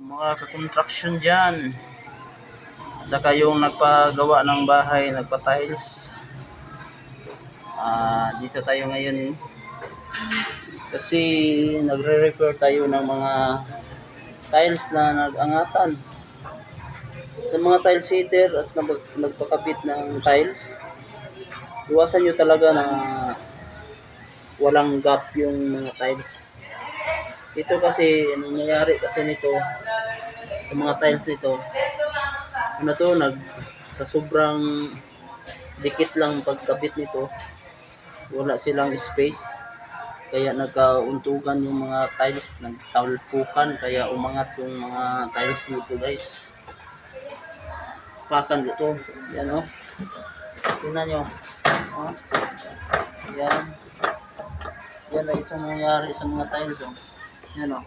mga ka-construction dyan, saka yung nagpagawa ng bahay, nagpa-tiles. Dito tayo ngayon kasi nagre-repair tayo ng mga tiles na nag-angatan. Sa mga tile setter at nagpakabit ng tiles, iwasan nyo talaga na walang gap yung mga tiles. Ito kasi, nangyayari kasi nito, sa mga tiles nito, sa sobrang dikit lang pagkabit nito, wala silang space. Kaya nagkauntugan yung mga tiles, nagsalpukan, kaya umangat yung mga tiles nito guys. Pakan dito, yan o. Tingnan nyo. Yan. Yan na itong nangyari sa mga tiles o. Yan o.